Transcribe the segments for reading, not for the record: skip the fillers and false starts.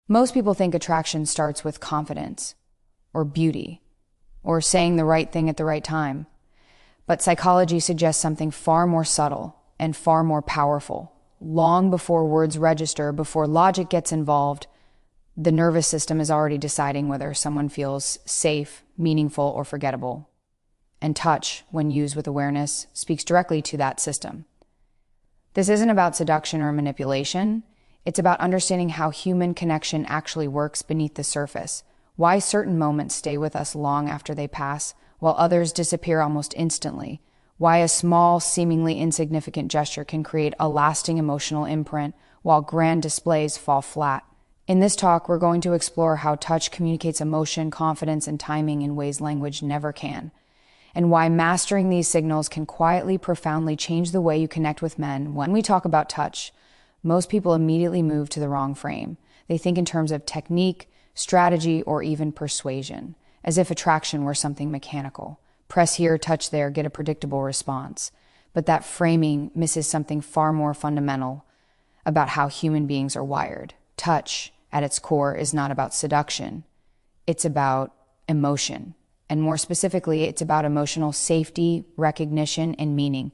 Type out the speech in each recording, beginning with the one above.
Most people think attraction starts with confidence, or beauty, or saying the right thing at the right time. But psychology suggests something far more subtle and far more powerful. Long before words register, before logic gets involved, the nervous system is already deciding whether someone feels safe, meaningful, or forgettable. And touch, when used with awareness, speaks directly to that system. This isn't about seduction or manipulation. It's about understanding how human connection actually works beneath the surface, why certain moments stay with us long after they pass, while others disappear almost instantly, why a small, seemingly insignificant gesture can create a lasting emotional imprint, while grand displays fall flat. In this talk, we're going to explore how touch communicates emotion, confidence, and timing in ways language never can, and why mastering these signals can quietly, profoundly change the way you connect with men. When we talk about touch, most people immediately move to the wrong frame. They think in terms of technique, strategy, or even persuasion, as if attraction were something mechanical. Press here, touch there, get a predictable response. But that framing misses something far more fundamental about how human beings are wired. Touch, at its core, is not about seduction. It's about emotion. And more specifically, it's about emotional safety, recognition, and meaning.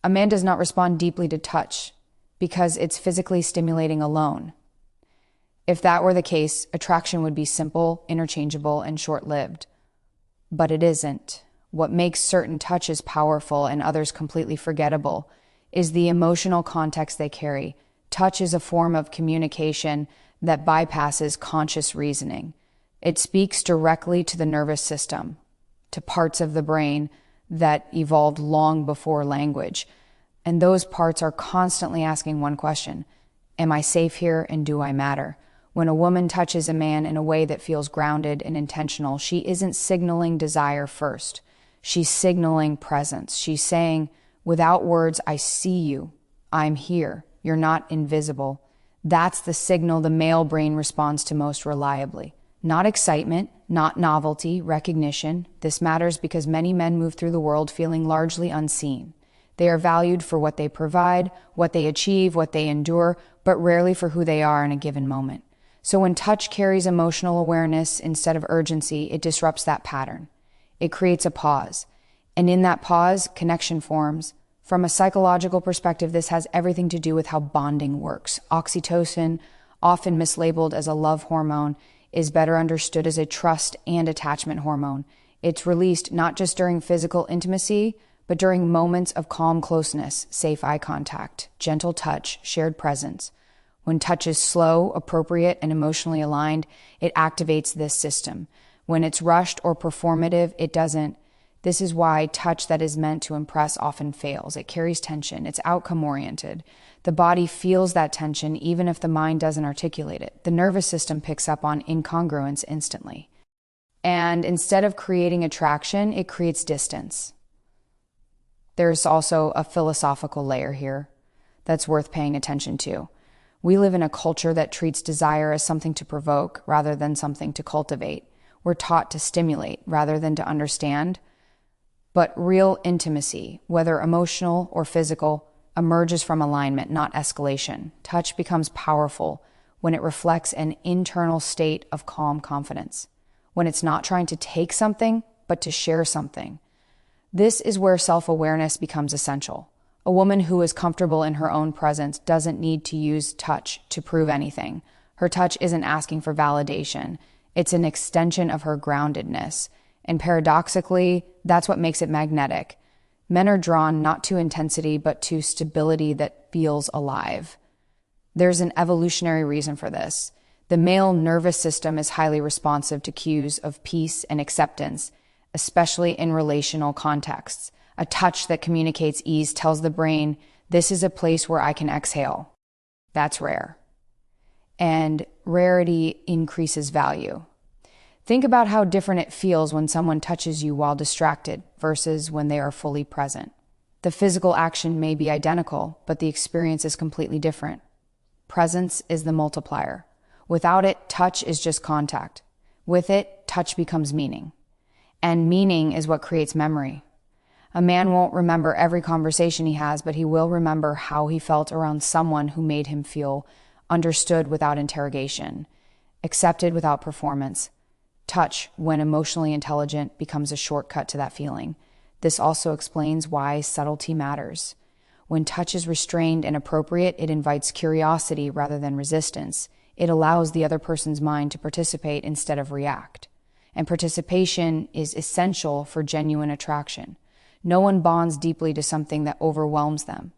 A man does not respond deeply to touch because it's physically stimulating alone. If that were the case, attraction would be simple, interchangeable, and short-lived. But it isn't. What makes certain touches powerful and others completely forgettable is the emotional context they carry. Touch is a form of communication that bypasses conscious reasoning. It speaks directly to the nervous system, to parts of the brain that evolved long before language. And those parts are constantly asking one question: am I safe here and do I matter? When a woman touches a man in a way that feels grounded and intentional, she isn't signaling desire first. She's signaling presence. She's saying, without words, I see you. I'm here. You're not invisible. That's the signal the male brain responds to most reliably. Not excitement, not novelty, recognition. This matters because many men move through the world feeling largely unseen. They are valued for what they provide, what they achieve, what they endure, but rarely for who they are in a given moment. So when touch carries emotional awareness instead of urgency, it disrupts that pattern. It creates a pause. And in that pause, connection forms. From a psychological perspective, this has everything to do with how bonding works. Oxytocin, often mislabeled as a love hormone, is better understood as a trust and attachment hormone. It's released not just during physical intimacy, but during moments of calm closeness, safe eye contact, gentle touch, shared presence. When touch is slow, appropriate, and emotionally aligned, it activates this system. When it's rushed or performative, it doesn't. This is why touch that is meant to impress often fails. It carries tension. It's outcome-oriented. The body feels that tension even if the mind doesn't articulate it. The nervous system picks up on incongruence instantly. And instead of creating attraction, it creates distance. There's also a philosophical layer here that's worth paying attention to. We live in a culture that treats desire as something to provoke rather than something to cultivate. We're taught to stimulate rather than to understand. But real intimacy, whether emotional or physical, emerges from alignment, not escalation. Touch becomes powerful when it reflects an internal state of calm confidence, when it's not trying to take something, but to share something. This is where self-awareness becomes essential. A woman who is comfortable in her own presence doesn't need to use touch to prove anything. Her touch isn't asking for validation. It's an extension of her groundedness. And paradoxically, that's what makes it magnetic. Men are drawn not to intensity, but to stability that feels alive. There's an evolutionary reason for this. The male nervous system is highly responsive to cues of peace and acceptance, especially in relational contexts. A touch that communicates ease tells the brain, this is a place where I can exhale. That's rare. And rarity increases value. Think about how different it feels when someone touches you while distracted versus when they are fully present. The physical action may be identical, but the experience is completely different. Presence is the multiplier. Without it, touch is just contact. With it, touch becomes meaning. And meaning is what creates memory. A man won't remember every conversation he has, but he will remember how he felt around someone who made him feel understood without interrogation. accepted without performance. Touch, when emotionally intelligent, becomes a shortcut to that feeling. This also explains why subtlety matters. When touch is restrained and appropriate, it invites curiosity rather than resistance. It allows the other person's mind to participate instead of react. And participation is essential for genuine attraction. No one bonds deeply to something that overwhelms them.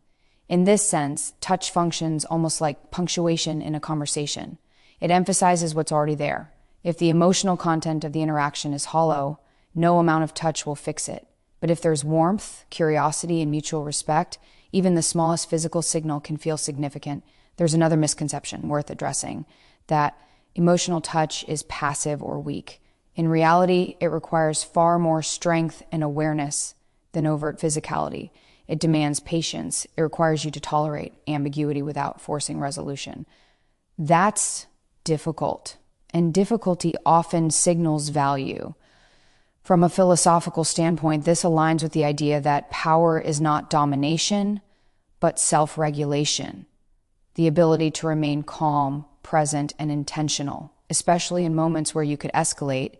In this sense, touch functions almost like punctuation in a conversation. It emphasizes what's already there. If the emotional content of the interaction is hollow, no amount of touch will fix it. But if there's warmth, curiosity, and mutual respect, even the smallest physical signal can feel significant. There's another misconception worth addressing, that emotional touch is passive or weak. In reality, it requires far more strength and awareness than overt physicality. It demands patience. It requires you to tolerate ambiguity without forcing resolution. That's difficult, and difficulty often signals value. From a philosophical standpoint, this aligns with the idea that power is not domination, but self-regulation. The ability to remain calm, present, and intentional, especially in moments where you could escalate,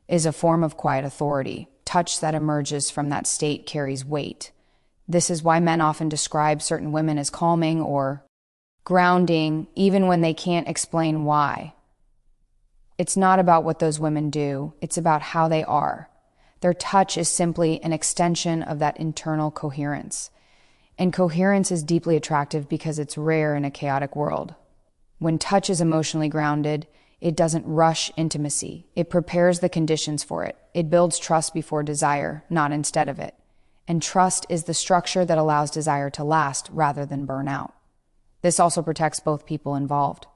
is a form of quiet authority. Touch that emerges from that state carries weight. This is why men often describe certain women as calming or grounding, even when they can't explain why. It's not about what those women do, it's about how they are. Their touch is simply an extension of that internal coherence. And coherence is deeply attractive because it's rare in a chaotic world. When touch is emotionally grounded, it doesn't rush intimacy. It prepares the conditions for it. It builds trust before desire, not instead of it. And trust is the structure that allows desire to last rather than burn out. This also protects both people involved.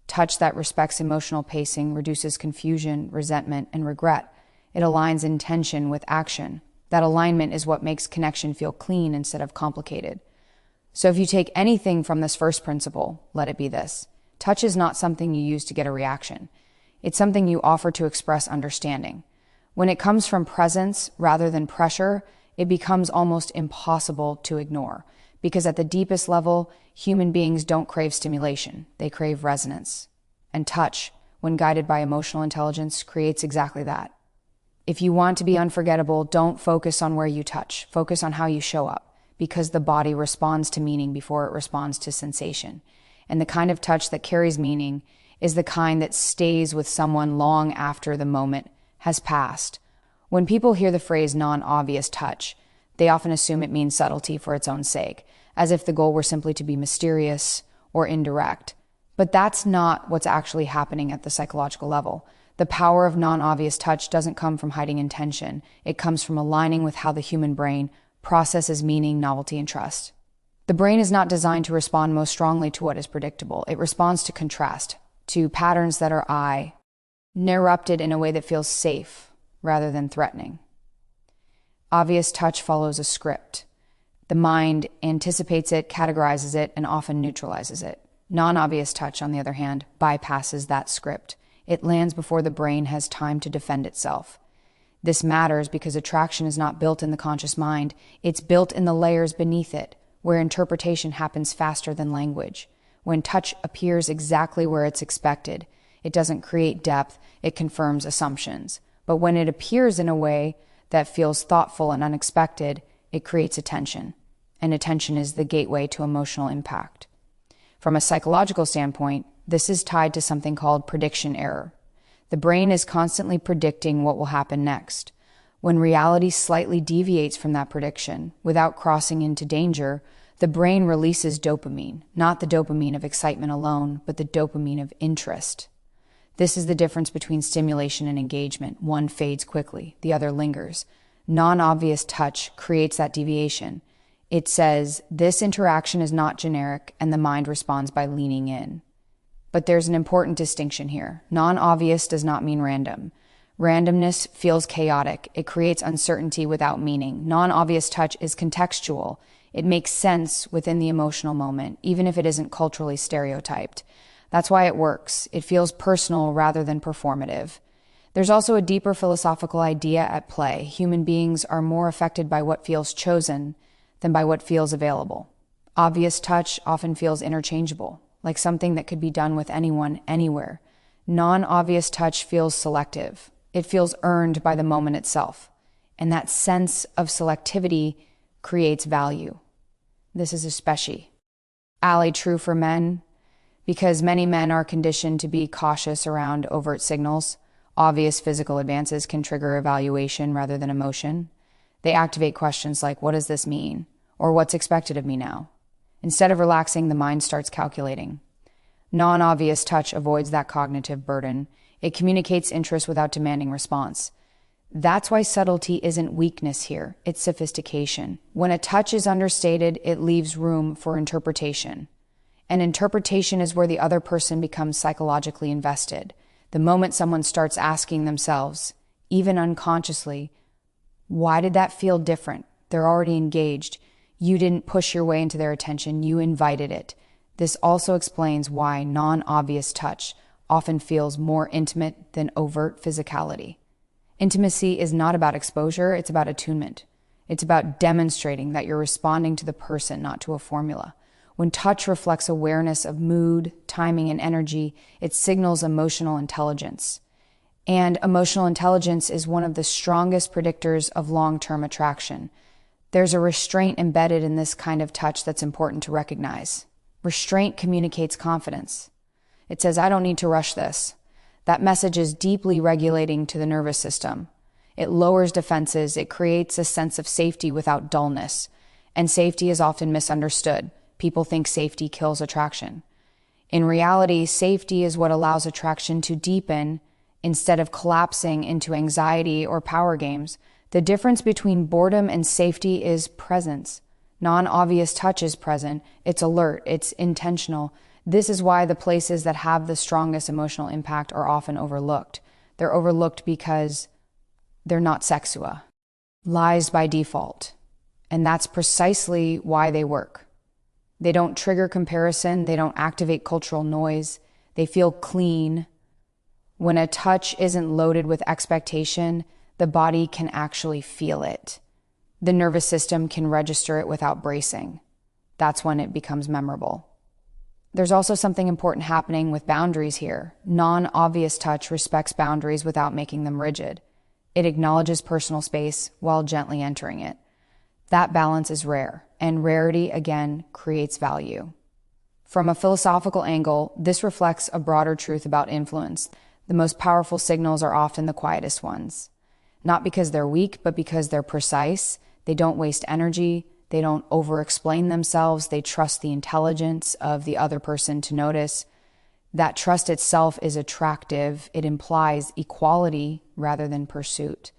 Touch that respects emotional pacing reduces confusion, resentment, and regret. It aligns intention with action. That alignment is what makes connection feel clean instead of complicated. So if you take anything from this first principle, let it be this. Touch is not something you use to get a reaction. It's something you offer to express understanding. When it comes from presence rather than pressure, it becomes almost impossible to ignore. Because at the deepest level, human beings don't crave stimulation. They crave resonance. And touch, when guided by emotional intelligence, creates exactly that. If you want to be unforgettable, don't focus on where you touch. Focus on how you show up, because the body responds to meaning before it responds to sensation. And the kind of touch that carries meaning is the kind that stays with someone long after the moment has passed. When people hear the phrase non-obvious touch, they often assume it means subtlety for its own sake, as if the goal were simply to be mysterious or indirect. But that's not what's actually happening at the psychological level. The power of non-obvious touch doesn't come from hiding intention. It comes from aligning with how the human brain processes meaning, novelty, and trust. The brain is not designed to respond most strongly to what is predictable. It responds to contrast, to patterns that are interrupted in a way that feels safe rather than threatening. Obvious touch follows a script. The mind anticipates it, categorizes it, and often neutralizes it. Non-obvious touch, on the other hand, bypasses that script. It lands before the brain has time to defend itself. This matters because attraction is not built in the conscious mind. It's built in the layers beneath it, where interpretation happens faster than language. When touch appears exactly where it's expected, it doesn't create depth, it confirms assumptions. But when it appears in a way that feels thoughtful and unexpected, it creates attention. And attention is the gateway to emotional impact. From a psychological standpoint, this is tied to something called prediction error. The brain is constantly predicting what will happen next. When reality slightly deviates from that prediction, without crossing into danger, the brain releases dopamine, not the dopamine of excitement alone, but the dopamine of interest. This is the difference between stimulation and engagement. One fades quickly, the other lingers. Non-obvious touch creates that deviation. It says, this interaction is not generic, and the mind responds by leaning in. But there's an important distinction here. Non-obvious does not mean random. Randomness feels chaotic. It creates uncertainty without meaning. Non-obvious touch is contextual. It makes sense within the emotional moment, even if it isn't culturally stereotyped. That's why it works. It feels personal rather than performative. There's also a deeper philosophical idea at play. Human beings are more affected by what feels chosen than by what feels available. Obvious touch often feels interchangeable, like something that could be done with anyone, anywhere. Non-obvious touch feels selective. It feels earned by the moment itself. And that sense of selectivity creates value. This is especially true for men, because many men are conditioned to be cautious around overt signals. Obvious physical advances can trigger evaluation rather than emotion. They activate questions like, what does this mean? Or what's expected of me now? Instead of relaxing, the mind starts calculating. Non-obvious touch avoids that cognitive burden. It communicates interest without demanding response. That's why subtlety isn't weakness here, it's sophistication. When a touch is understated, it leaves room for interpretation. And interpretation is where the other person becomes psychologically invested. The moment someone starts asking themselves, even unconsciously, why did that feel different? They're already engaged. You didn't push your way into their attention, you invited it. This also explains why non-obvious touch often feels more intimate than overt physicality. Intimacy is not about exposure, it's about attunement. It's about demonstrating that you're responding to the person, not to a formula. When touch reflects awareness of mood, timing, and energy, it signals emotional intelligence. And emotional intelligence is one of the strongest predictors of long-term attraction. There's a restraint embedded in this kind of touch that's important to recognize. Restraint communicates confidence. It says, I don't need to rush this. That message is deeply regulating to the nervous system. It lowers defenses. It creates a sense of safety without dullness. And safety is often misunderstood. People think safety kills attraction. In reality, safety is what allows attraction to deepen instead of collapsing into anxiety or power games. The difference between boredom and safety is presence. Non-obvious touch is present. It's alert. It's intentional. This is why the places that have the strongest emotional impact are often overlooked. They're overlooked because they're not sexua. Lies by default. And that's precisely why they work. They don't trigger comparison. They don't activate cultural noise. They feel clean. When a touch isn't loaded with expectation, the body can actually feel it. The nervous system can register it without bracing. That's when it becomes memorable. There's also something important happening with boundaries here. Non-obvious touch respects boundaries without making them rigid. It acknowledges personal space while gently entering it. That balance is rare, and rarity, again, creates value. From a philosophical angle, this reflects a broader truth about influence. The most powerful signals are often the quietest ones. Not because they're weak, but because they're precise. They don't waste energy. They don't over-explain themselves. They trust the intelligence of the other person to notice. That trust itself is attractive. It implies equality rather than pursuit.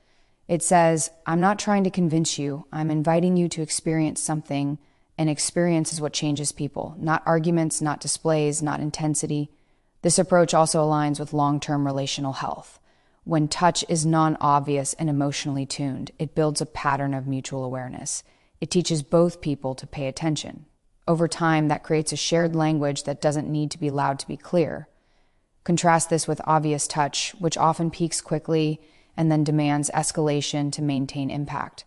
It says, I'm not trying to convince you. I'm inviting you to experience something, and experience is what changes people. Not arguments, not displays, not intensity. This approach also aligns with long-term relational health. When touch is non-obvious and emotionally tuned, it builds a pattern of mutual awareness. It teaches both people to pay attention. Over time, that creates a shared language that doesn't need to be loud to be clear. Contrast this with obvious touch, which often peaks quickly and then demands escalation to maintain impact.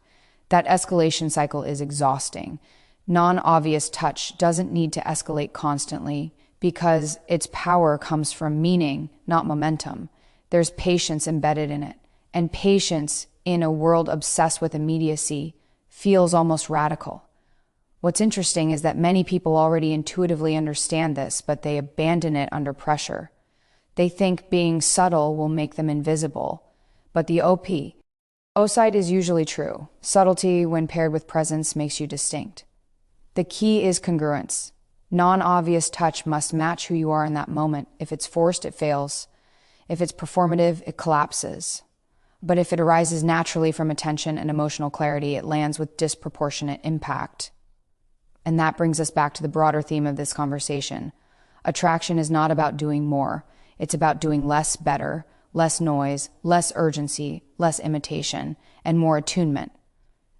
That escalation cycle is exhausting. Non-obvious touch doesn't need to escalate constantly because its power comes from meaning, not momentum. There's patience embedded in it. And patience, in a world obsessed with immediacy, feels almost radical. What's interesting is that many people already intuitively understand this, but they abandon it under pressure. They think being subtle will make them invisible. But the O-side is usually true. Subtlety, when paired with presence, makes you distinct. The key is congruence. Non-obvious touch must match who you are in that moment. If it's forced, it fails. If it's performative, it collapses. But if it arises naturally from attention and emotional clarity, it lands with disproportionate impact. And that brings us back to the broader theme of this conversation. Attraction is not about doing more. It's about doing less better, less noise, less urgency, less imitation, and more attunement.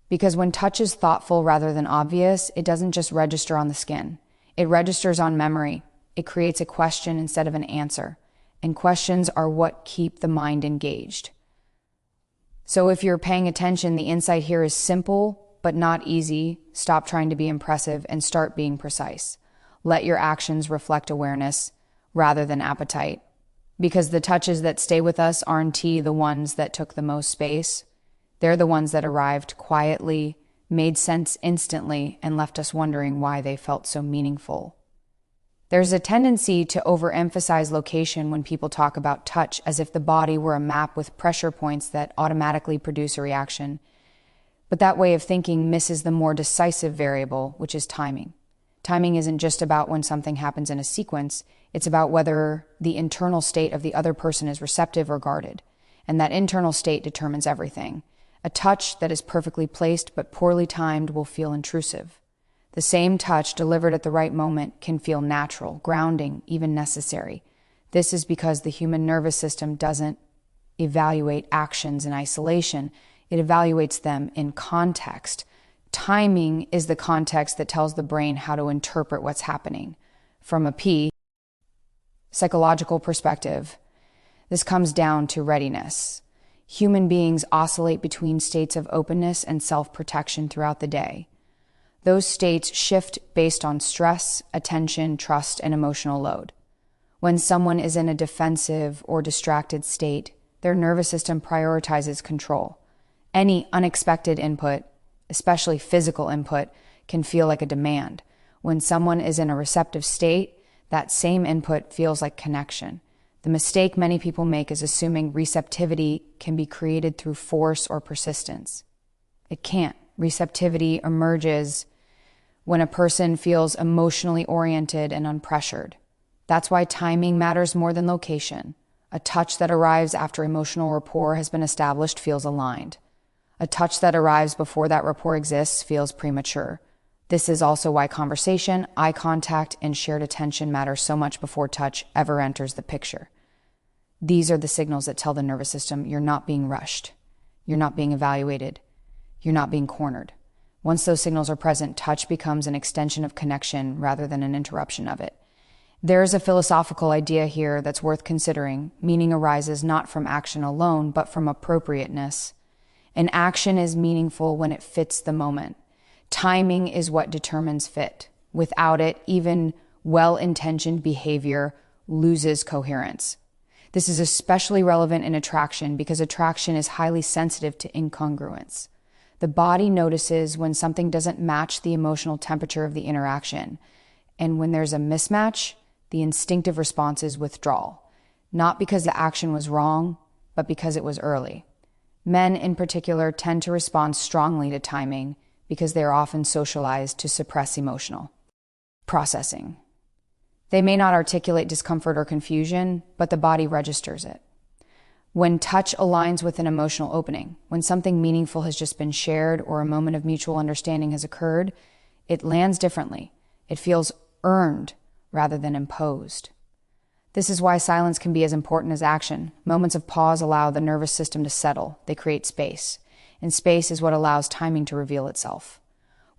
Because when touch is thoughtful rather than obvious, it doesn't just register on the skin. It registers on memory. It creates a question instead of an answer. And questions are what keep the mind engaged. So if you're paying attention, the insight here is simple, but not easy. Stop trying to be impressive and start being precise. Let your actions reflect awareness rather than appetite. Because the touches that stay with us aren't the ones that took the most space. They're the ones that arrived quietly, made sense instantly, and left us wondering why they felt so meaningful. There's a tendency to overemphasize location when people talk about touch, as if the body were a map with pressure points that automatically produce a reaction. But that way of thinking misses the more decisive variable, which is timing. Timing isn't just about when something happens in a sequence, it's about whether the internal state of the other person is receptive or guarded. And that internal state determines everything. A touch that is perfectly placed but poorly timed will feel intrusive. The same touch delivered at the right moment can feel natural, grounding, even necessary. This is because the human nervous system doesn't evaluate actions in isolation. It evaluates them in context. Timing is the context that tells the brain how to interpret what's happening. From a psychological perspective, this comes down to readiness. Human beings oscillate between states of openness and self-protection throughout the day. Those states shift based on stress, attention, trust, and emotional load. When someone is in a defensive or distracted state, their nervous system prioritizes control. Any unexpected input, especially physical input, can feel like a demand. When someone is in a receptive state, that same input feels like connection. The mistake many people make is assuming receptivity can be created through force or persistence. It can't. Receptivity emerges when a person feels emotionally oriented and unpressured. That's why timing matters more than location. A touch that arrives after emotional rapport has been established feels aligned. A touch that arrives before that rapport exists feels premature. This is also why conversation, eye contact, and shared attention matter so much before touch ever enters the picture. These are the signals that tell the nervous system you're not being rushed, you're not being evaluated, you're not being cornered. Once those signals are present, touch becomes an extension of connection rather than an interruption of it. There is a philosophical idea here that's worth considering. Meaning arises not from action alone, but from appropriateness. An action is meaningful when it fits the moment. Timing is what determines fit. Without it, even well-intentioned behavior loses coherence. This is especially relevant in attraction because attraction is highly sensitive to incongruence. The body notices when something doesn't match the emotional temperature of the interaction. And when there's a mismatch, the instinctive response is withdrawal. Not because the action was wrong, but because it was early. Men in particular tend to respond strongly to timing because they are often socialized to suppress emotional processing. They may not articulate discomfort or confusion, but the body registers it. When touch aligns with an emotional opening, when something meaningful has just been shared or a moment of mutual understanding has occurred, it lands differently. It feels earned rather than imposed. This is why silence can be as important as action. Moments of pause allow the nervous system to settle. They create space. And space is what allows timing to reveal itself.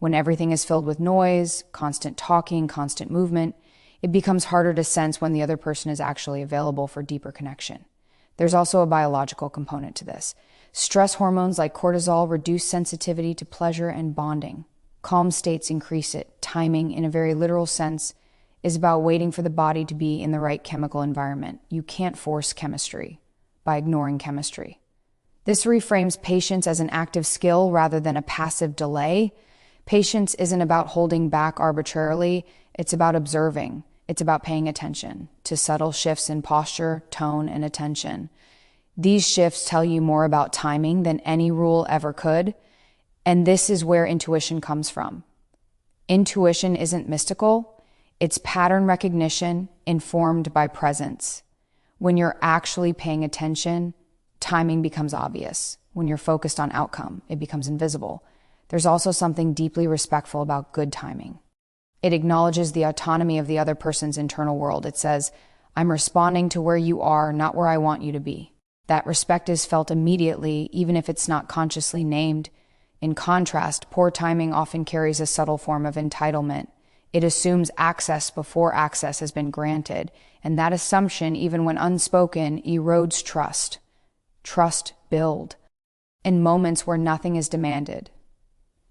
When everything is filled with noise, constant talking, constant movement, it becomes harder to sense when the other person is actually available for deeper connection. There's also a biological component to this. Stress hormones like cortisol reduce sensitivity to pleasure and bonding. Calm states increase it. Timing, in a very literal sense, is about waiting for the body to be in the right chemical environment. You can't force chemistry by ignoring chemistry. This reframes patience as an active skill rather than a passive delay. Patience isn't about holding back arbitrarily. It's about observing. It's about paying attention to subtle shifts in posture, tone, and attention. These shifts tell you more about timing than any rule ever could, and this is where intuition comes from. Intuition isn't mystical. It's pattern recognition informed by presence. When you're actually paying attention, timing becomes obvious. When you're focused on outcome, it becomes invisible. There's also something deeply respectful about good timing. It acknowledges the autonomy of the other person's internal world. It says, I'm responding to where you are, not where I want you to be. That respect is felt immediately, even if it's not consciously named. In contrast, poor timing often carries a subtle form of entitlement. It assumes access before access has been granted, and that assumption, even when unspoken, erodes trust. Trust build in moments where nothing is demanded.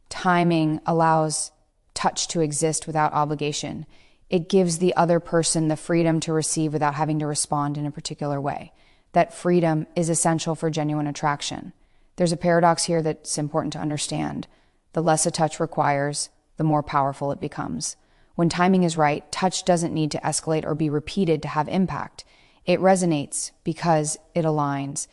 Timing allows touch to exist without obligation. It gives the other person the freedom to receive without having to respond in a particular way. That freedom is essential for genuine attraction. There's a paradox here that's important to understand. The less a touch requires, the more powerful it becomes. When timing is right, touch doesn't need to escalate or be repeated to have impact. It resonates because it aligns.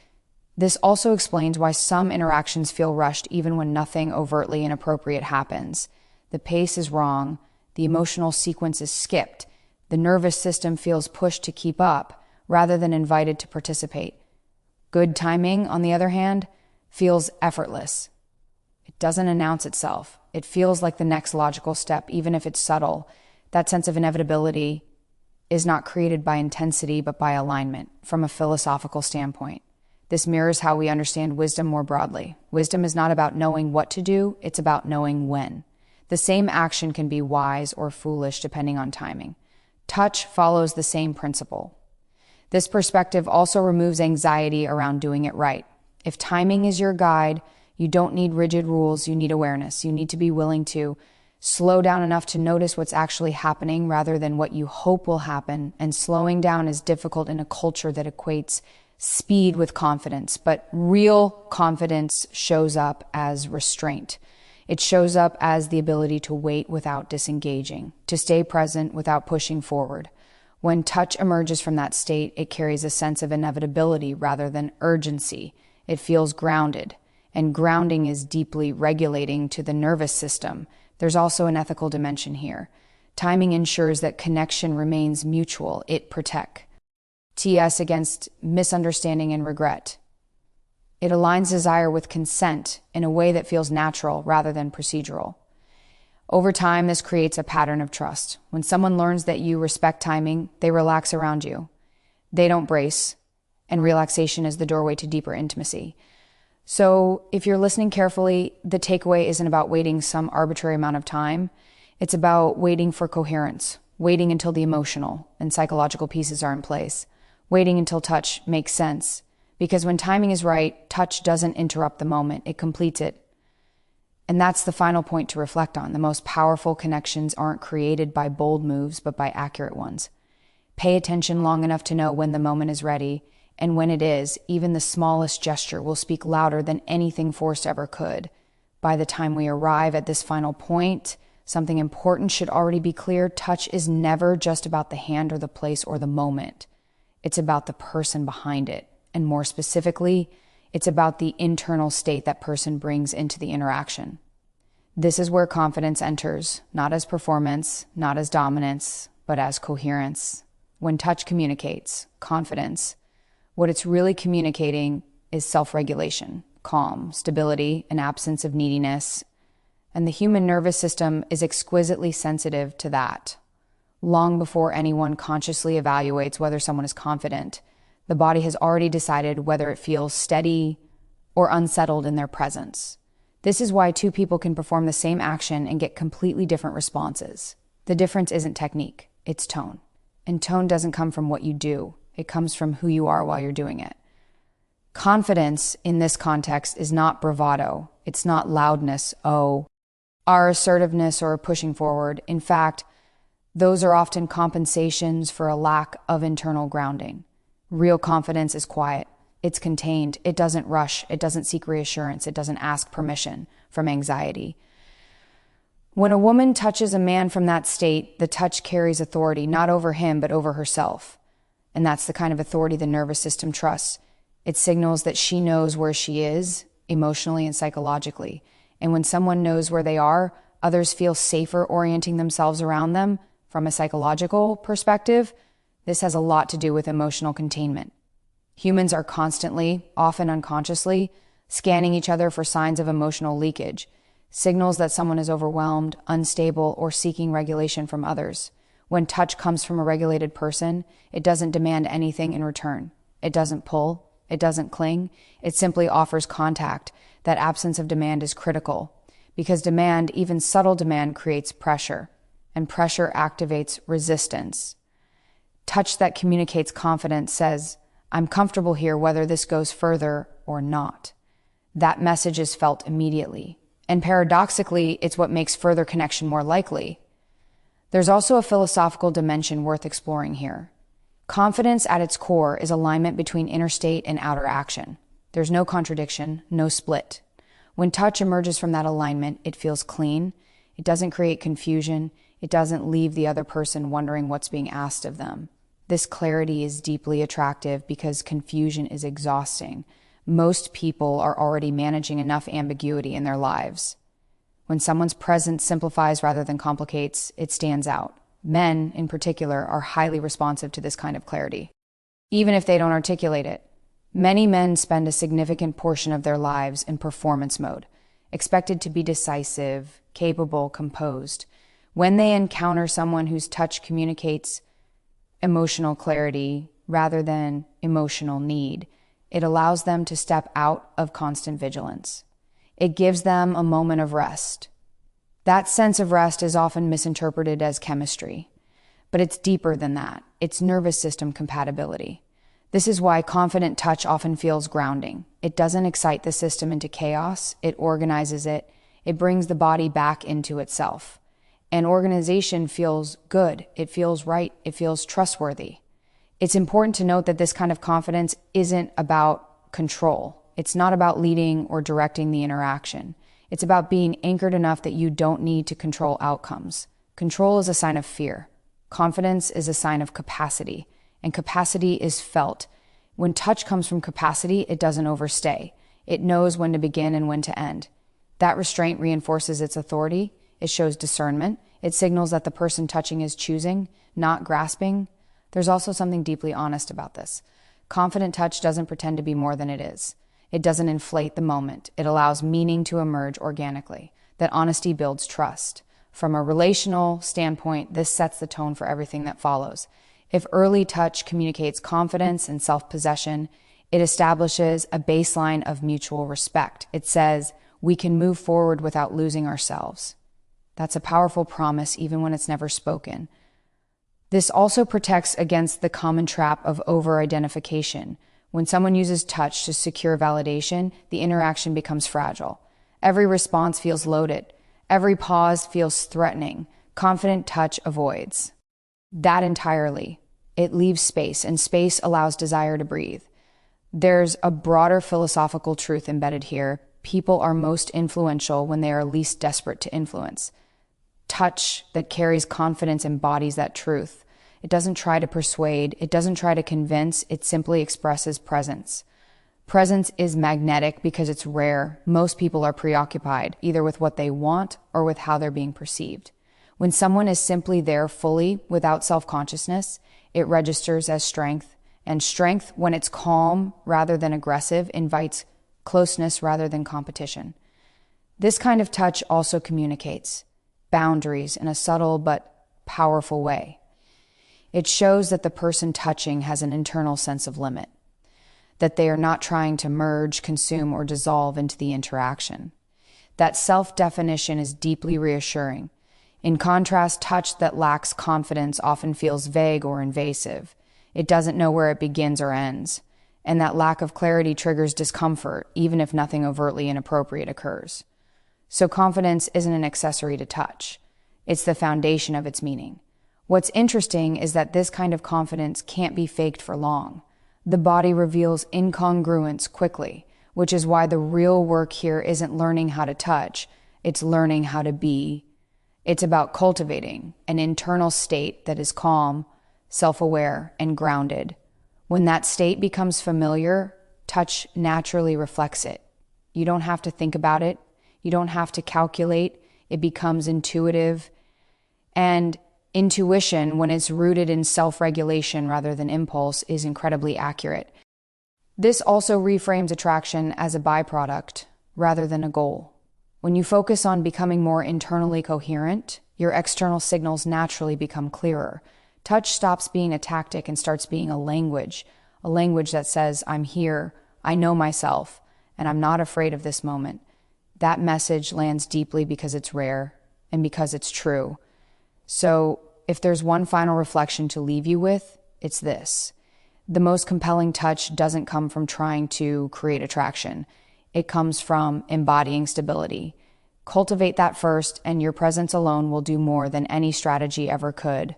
This also explains why some interactions feel rushed even when nothing overtly inappropriate happens. The pace is wrong, the emotional sequence is skipped, the nervous system feels pushed to keep up rather than invited to participate. Good timing, on the other hand, feels effortless. It doesn't announce itself. It feels like the next logical step, even if it's subtle. That sense of inevitability is not created by intensity, but by alignment, from a philosophical standpoint. This mirrors how we understand wisdom more broadly. Wisdom is not about knowing what to do, it's about knowing when. The same action can be wise or foolish depending on timing. Touch follows the same principle. This perspective also removes anxiety around doing it right. If timing is your guide, you don't need rigid rules, you need awareness. You need to be willing to slow down enough to notice what's actually happening rather than what you hope will happen. And slowing down is difficult in a culture that equates speed with confidence, but real confidence shows up as restraint. It shows up as the ability to wait without disengaging, to stay present without pushing forward. When touch emerges from that state, it carries a sense of inevitability rather than urgency. It feels grounded, and grounding is deeply regulating to the nervous system. There's also an ethical dimension here. Timing ensures that connection remains mutual. It protects TS against misunderstanding and regret. It aligns desire with consent in a way that feels natural rather than procedural. Over time, this creates a pattern of trust. When someone learns that you respect timing, they relax around you. They don't brace, and relaxation is the doorway to deeper intimacy. So if you're listening carefully, the takeaway isn't about waiting some arbitrary amount of time. It's about waiting for coherence, waiting until the emotional and psychological pieces are in place, waiting until touch makes sense. Because when timing is right, touch doesn't interrupt the moment, it completes it. And that's the final point to reflect on. The most powerful connections aren't created by bold moves, but by accurate ones. Pay attention long enough to know when the moment is ready, and when it is, even the smallest gesture will speak louder than anything forced ever could. By the time we arrive at this final point, something important should already be clear. Touch is never just about the hand or the place or the moment. It's about the person behind it. And more specifically, it's about the internal state that person brings into the interaction. This is where confidence enters, not as performance, not as dominance, but as coherence. When touch communicates confidence, what it's really communicating is self-regulation, calm, stability, an absence of neediness. And the human nervous system is exquisitely sensitive to that. Long before anyone consciously evaluates whether someone is confident, the body has already decided whether it feels steady or unsettled in their presence. This is why two people can perform the same action and get completely different responses. The difference isn't technique, it's tone. And tone doesn't come from what you do, it comes from who you are while you're doing it. Confidence in this context is not bravado, it's not loudness, our assertiveness or pushing forward. In fact, those are often compensations for a lack of internal grounding. Real confidence is quiet. It's contained. It doesn't rush. It doesn't seek reassurance. It doesn't ask permission from anxiety. When a woman touches a man from that state, the touch carries authority, not over him, but over herself. And that's the kind of authority the nervous system trusts. It signals that she knows where she is, emotionally and psychologically. And when someone knows where they are, others feel safer orienting themselves around them. From a psychological perspective, this has a lot to do with emotional containment. Humans are constantly, often unconsciously, scanning each other for signs of emotional leakage, signals that someone is overwhelmed, unstable, or seeking regulation from others. When touch comes from a regulated person, it doesn't demand anything in return. It doesn't pull. It doesn't cling. It simply offers contact. That absence of demand is critical, because demand, even subtle demand, creates pressure, and pressure activates resistance. Touch that communicates confidence says, I'm comfortable here whether this goes further or not. That message is felt immediately. And paradoxically, it's what makes further connection more likely. There's also a philosophical dimension worth exploring here. Confidence at its core is alignment between inner state and outer action. There's no contradiction, no split. When touch emerges from that alignment, it feels clean. It doesn't create confusion. It doesn't leave the other person wondering what's being asked of them. This clarity is deeply attractive because confusion is exhausting. Most people are already managing enough ambiguity in their lives. When someone's presence simplifies rather than complicates, it stands out. Men, in particular, are highly responsive to this kind of clarity, even if they don't articulate it. Many men spend a significant portion of their lives in performance mode, expected to be decisive, capable, composed. When they encounter someone whose touch communicates emotional clarity rather than emotional need, it allows them to step out of constant vigilance. It gives them a moment of rest. That sense of rest is often misinterpreted as chemistry, but it's deeper than that. It's nervous system compatibility. This is why confident touch often feels grounding. It doesn't excite the system into chaos. It organizes it. It brings the body back into itself. And organization feels good. It feels right. It feels trustworthy. It's important to note that this kind of confidence isn't about control. It's not about leading or directing the interaction. It's about being anchored enough that you don't need to control outcomes. Control is a sign of fear. Confidence is a sign of capacity, and capacity is felt. When touch comes from capacity, it doesn't overstay. It knows when to begin and when to end. That restraint reinforces its authority. It shows discernment. It signals that the person touching is choosing, not grasping. There's also something deeply honest about this. Confident touch doesn't pretend to be more than it is. It doesn't inflate the moment. It allows meaning to emerge organically. That honesty builds trust. From a relational standpoint, this sets the tone for everything that follows. If early touch communicates confidence and self-possession, it establishes a baseline of mutual respect. It says, we can move forward without losing ourselves. That's a powerful promise, even when it's never spoken. This also protects against the common trap of over-identification. When someone uses touch to secure validation, the interaction becomes fragile. Every response feels loaded. Every pause feels threatening. Confident touch avoids that entirely. It leaves space, and space allows desire to breathe. There's a broader philosophical truth embedded here. People are most influential when they are least desperate to influence. Touch that carries confidence embodies that truth. It doesn't try to persuade. It doesn't try to convince. It simply expresses presence. Presence is magnetic because it's rare. Most people are preoccupied, either with what they want or with how they're being perceived. When someone is simply there fully, without self-consciousness, it registers as strength. And strength, when it's calm rather than aggressive, invites closeness rather than competition. This kind of touch also communicates boundaries in a subtle but powerful way. It shows that the person touching has an internal sense of limit, that they are not trying to merge, consume, or dissolve into the interaction. That self-definition is deeply reassuring. In contrast, touch that lacks confidence often feels vague or invasive. It doesn't know where it begins or ends, and that lack of clarity triggers discomfort, even if nothing overtly inappropriate occurs. So confidence isn't an accessory to touch. It's the foundation of its meaning. What's interesting is that this kind of confidence can't be faked for long. The body reveals incongruence quickly, which is why the real work here isn't learning how to touch, it's learning how to be. It's about cultivating an internal state that is calm, self-aware, and grounded. When that state becomes familiar, touch naturally reflects it. You don't have to think about it. You don't have to calculate. It becomes intuitive. And intuition, when it's rooted in self-regulation rather than impulse, is incredibly accurate. This also reframes attraction as a byproduct rather than a goal. When you focus on becoming more internally coherent, your external signals naturally become clearer. Touch stops being a tactic and starts being a language that says, I'm here, I know myself, and I'm not afraid of this moment. That message lands deeply because it's rare and because it's true. So if there's one final reflection to leave you with, it's this. The most compelling touch doesn't come from trying to create attraction. It comes from embodying stability. Cultivate that first, and your presence alone will do more than any strategy ever could.